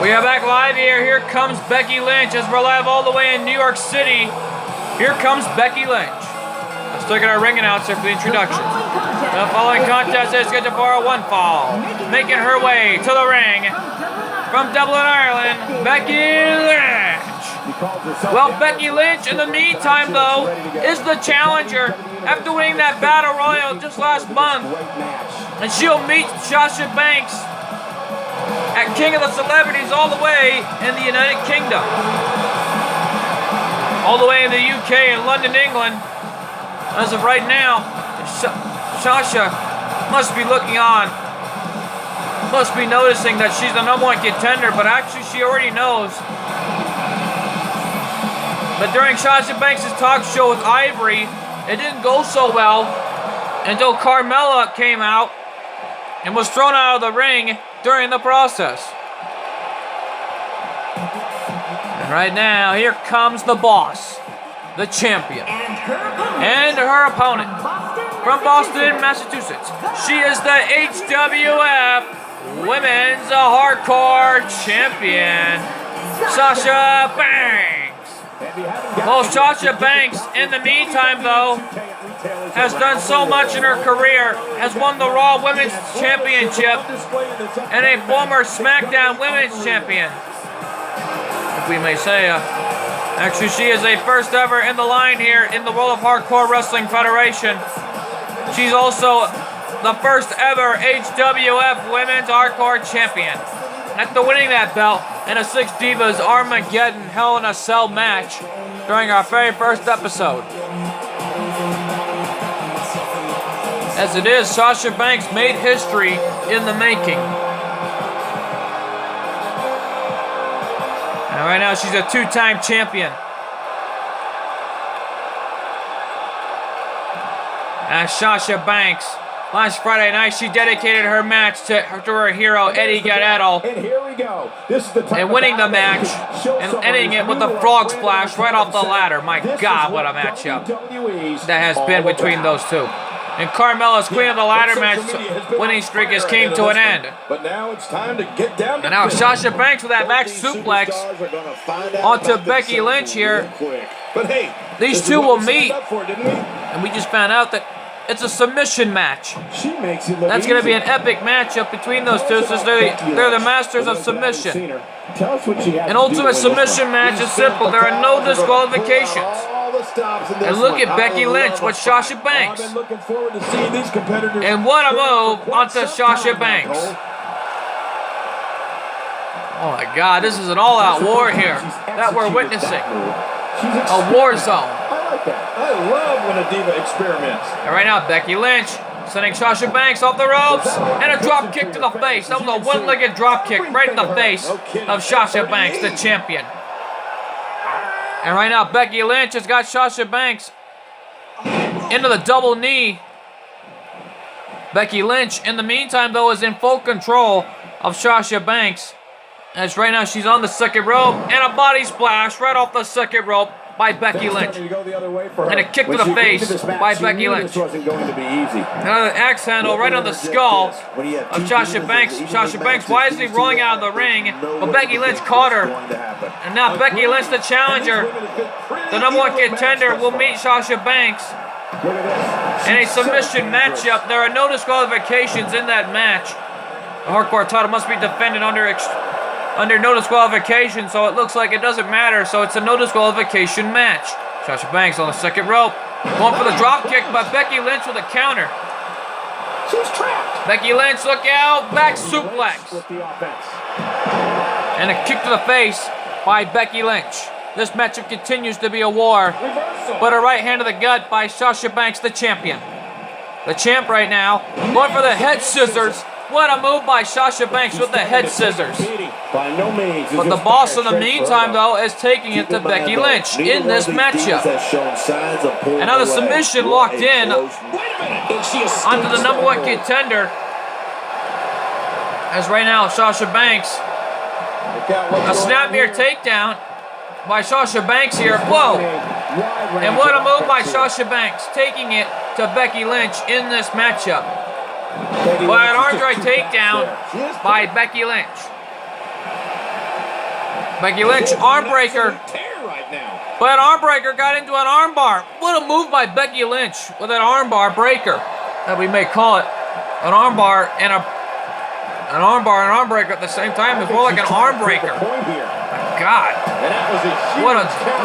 We are back live here. Here comes Becky Lynch as we're live all the way in New York City. Here comes Becky Lynch. Let's look at our ring announcer for the introduction. The following contest is scheduled for a one fall. Making her way to the ring from Dublin, Ireland, Becky Lynch. Well, Becky Lynch, in the meantime, though, is the challenger after winning that Battle Royal just last month. And she'll meet Sasha Banks at King of the Celebrities all the way in the United Kingdom. All the way in the UK and London, England. As of right now, Sasha must be looking on. Must be noticing that she's the #1 contender, but actually she already knows. But during Sasha Banks' talk show with Ivory, it didn't go so well until Carmella came out and was thrown out of the ring during the process. And right now, here comes the boss, the champion, and her opponent from Boston, Massachusetts. She is the HWF Women's Hardcore Champion, Sasha Banks. Well, Sasha Banks, in the meantime, though, has done so much in her career, has won the Raw Women's Championship and a former SmackDown Women's Champion, if we may say. Actually, she is a first ever in the line here in the World of Hardcore Wrestling Federation. She's also the first ever HWF Women's Hardcore Champion. After winning that belt in a Six Divas Armageddon Hell in a Cell match during our very first episode. As it is, Sasha Banks made history in the making. And right now she's a two-time champion. As Sasha Banks, last Friday night, she dedicated her match to her hero, Eddie Guerrero. And here we go. This is the and winning the match and ending it with a frog splash right off the ladder. My God, what a matchup that has been between those two. And Carmella's Queen of the Ladder match winning streak has came to an end. But now it's time to get down. And now Sasha Banks with that back suplex onto Becky Lynch here. But hey, these two will meet. And we just found out that it's a submission match. That's going to be an epic matchup between those two, since they're the masters of submission. An ultimate submission match is simple. There are no disqualifications. And look at Becky Lynch with Sasha Banks. And what a move onto Sasha Banks. Oh my God, this is an all-out war here that we're witnessing. A war zone. I love when a diva experiments. And right now, Becky Lynch sending Sasha Banks off the ropes and a drop kick to the face. That was a one-legged drop kick right in the face of Sasha Banks, the champion. And right now, Becky Lynch has got Sasha Banks into the double knee. Becky Lynch, in the meantime, though, is in full control of Sasha Banks. As right now, she's on the second rope and a body splash right off the second rope by Becky Lynch. And a kick to the face by Becky Lynch. Another axe handle right on the skull of Sasha Banks. Sasha Banks wisely rolling out of the ring, but Becky Lynch caught her. And now Becky Lynch, the challenger, the #1 contender, will meet Sasha Banks in a submission matchup. There are no disqualifications in that match. The Hardcore title must be defended under no disqualification, so it looks like it doesn't matter, so it's a no disqualification match. Sasha Banks on the second rope, going for the drop kick, but Becky Lynch with a counter. She's trapped. Becky Lynch, look out, back suplex. And a kick to the face by Becky Lynch. This matchup continues to be a war, but a right hand to the gut by Sasha Banks, the champion. The champ right now, going for the head scissors. What a move by Sasha Banks with the head scissors. But the boss in the meantime, though, is taking it to Becky Lynch in this matchup. And now the submission locked in onto the #1 contender. As right now, Sasha Banks, a snapmare takedown by Sasha Banks here. Whoa! And what a move by Sasha Banks, taking it to Becky Lynch in this matchup. But an arm drag takedown by Becky Lynch. Becky Lynch, arm breaker. Tear right now. But arm breaker got into an arm bar. What a move by Becky Lynch with an arm bar breaker, that we may call it. An arm bar and an arm bar and an arm breaker at the same time. It's more like an arm breaker. My God. And that was a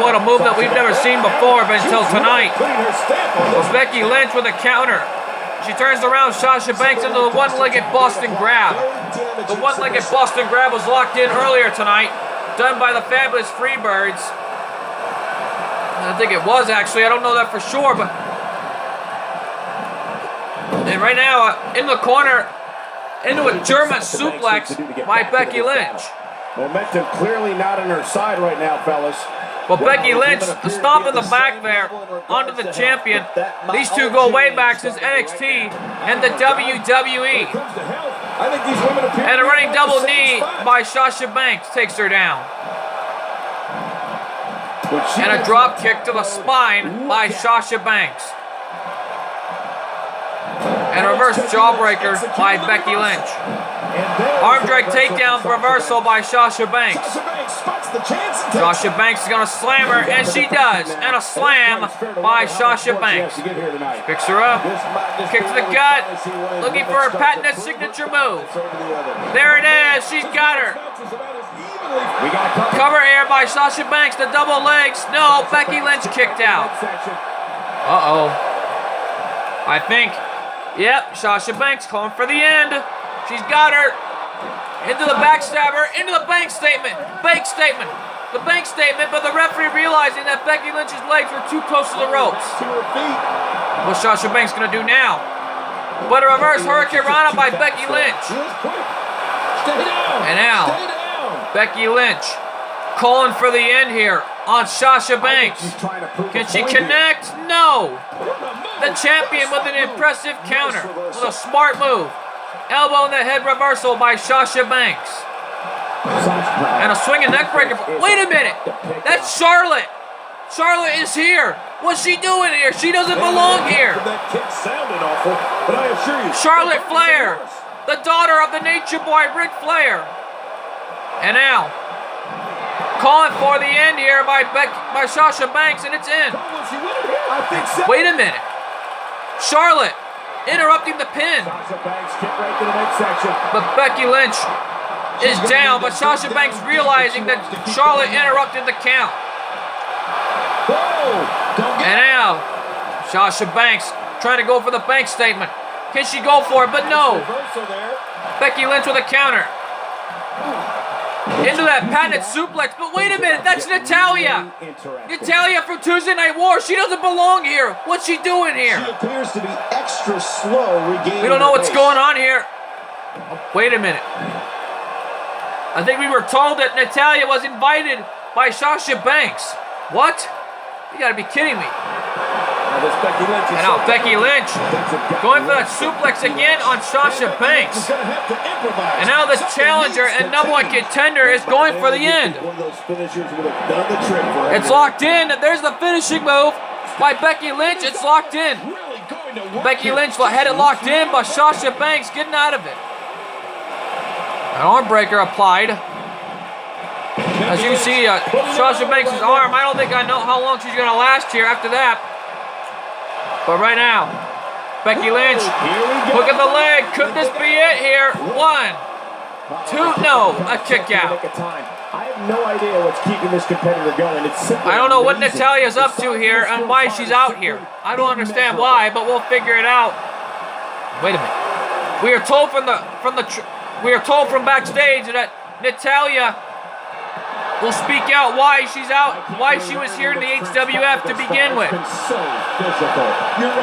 What a move that we've never seen before, but until tonight. Putting her stamp on Well, this. Becky Lynch with a counter. She turns around Sasha Banks into the one-legged Boston grab. The one-legged Boston grab was locked in earlier tonight, done by the Fabulous Freebirds. I think it was actually. I don't know that for sure, but. And right now, in the corner, into a German suplex by Becky Lynch. Momentum clearly not on her side right now, fellas. But Becky Lynch, the stomp in the back there onto the champion. These two go way back since NXT and the WWE. And a running double knee by Sasha Banks takes her down. And a drop kick to the spine by Sasha Banks. And a reverse jawbreaker by Becky Lynch. Arm drag takedown reversal by Sasha Banks. Sasha Banks is going to slam her, and she does. And a slam by Sasha Banks. Picks her up. Kick to the gut. Looking for her patented signature move. There it is. She's got her. Cover air by Sasha Banks. The double legs. No, Becky Lynch kicked out. Uh-oh. I think. Yep, Sasha Banks calling for the end. She's got her. Into the backstabber, into the bank statement. Bank statement. The bank statement, but the referee realizing that Becky Lynch's legs were too close to the ropes. What's Sasha Banks going to do now? But a reverse Hurricane Rana by Becky Lynch. And now, Becky Lynch calling for the end here on Sasha Banks. Can she connect? No. The champion with an impressive counter, with a smart move. Elbow in the head reversal by Sasha Banks. And a swinging neck breaker. Wait a minute. That's Charlotte. Charlotte is here. What's she doing here? She doesn't belong here. Charlotte Flair, the daughter of the Nature Boy Ric Flair. And now, calling for the end here by Sasha Banks, and it's in. Wait a minute. Charlotte interrupting the pin. But Becky Lynch is down, but Sasha Banks realizing that Charlotte interrupted the count. And now, Sasha Banks trying to go for the bank statement. Can she go for it? But no. Becky Lynch with a counter. Into that patented suplex. But wait a minute, that's Natalya. Natalya from Tuesday Night War. She doesn't belong here. What's she doing here? She appears to be extra slow regaining. We don't know what's going on here. Oh, wait a minute. I think we were told that Natalya was invited by Sasha Banks. What? You gotta be kidding me. And now Becky Lynch going for that suplex again on Sasha Banks. And now the challenger and number one contender is going for the end. It's locked in. There's the finishing move by Becky Lynch. It's locked in. Becky Lynch had it locked in, but Sasha Banks getting out of it. An arm breaker applied. As you see, Sasha Banks' arm, I don't think I know how long she's going to last here after that. But right now, Becky Lynch, look at the leg. Could this be it here? 1, 2, no, a kick out. I have no idea what's keeping this competitor going. I don't know what Natalya's up to here and why she's out here. I don't understand why, but we'll figure it out. Wait a minute. We are told from backstage that Natalya will speak out why she's out, why she was here in the HWF to begin with. Wait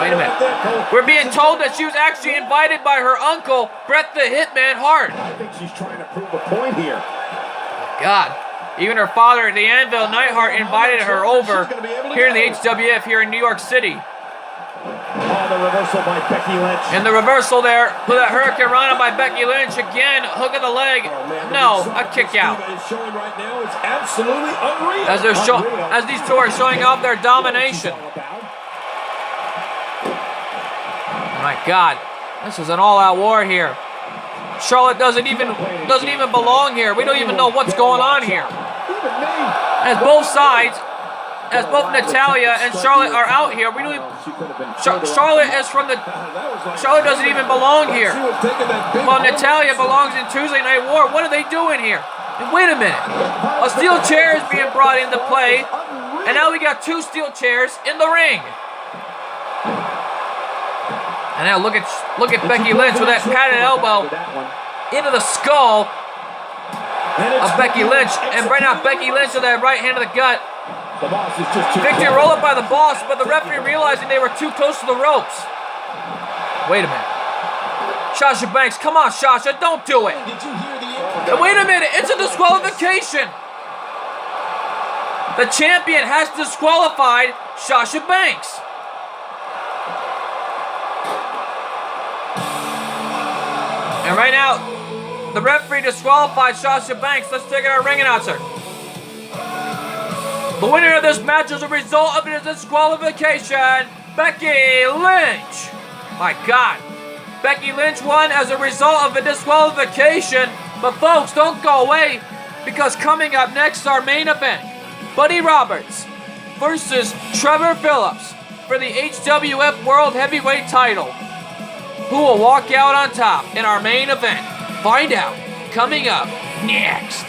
a minute. We're being told that she was actually invited by her uncle, Bret the Hitman Hart. I think she's trying to prove a point here. God. Even her father, the Anvil Neidhart, invited her over here in the HWF here in New York City. Oh, the reversal by Becky Lynch. And the reversal there with that Hurricane Rana by Becky Lynch. Again, hook of the leg. No, a kick out. Showing right now is absolutely unreal. As these two are showing off their domination. My God, this is an all-out war here. Charlotte doesn't even belong here. We don't even know what's going on here. As both sides, as both Natalya and Charlotte are out here, we really, Charlotte is from the, Charlotte doesn't even belong here. Well, Natalya belongs in Tuesday Night War. What are they doing here? And wait a minute, a steel chair is being brought into play, and now we got 2 steel chairs in the ring. And now look at Becky Lynch with that padded elbow into the skull of Becky Lynch, and right now Becky Lynch with that right hand to the gut. Victory roll up by the boss, but the referee realizing they were too close to the ropes. Wait a minute. Sasha Banks, come on, Sasha, don't do it. And wait a minute, it's a disqualification. The champion has disqualified Sasha Banks. And right now, the referee disqualified Sasha Banks. Let's take it to our ring announcer. The winner of this match as a result of this disqualification, Becky Lynch. My God. Becky Lynch won as a result of a disqualification. But folks, don't go away, because coming up next, our main event, Buddy Roberts versus Trevor Phillips for the HWF World Heavyweight title. Who will walk out on top in our main event? Find out coming up next.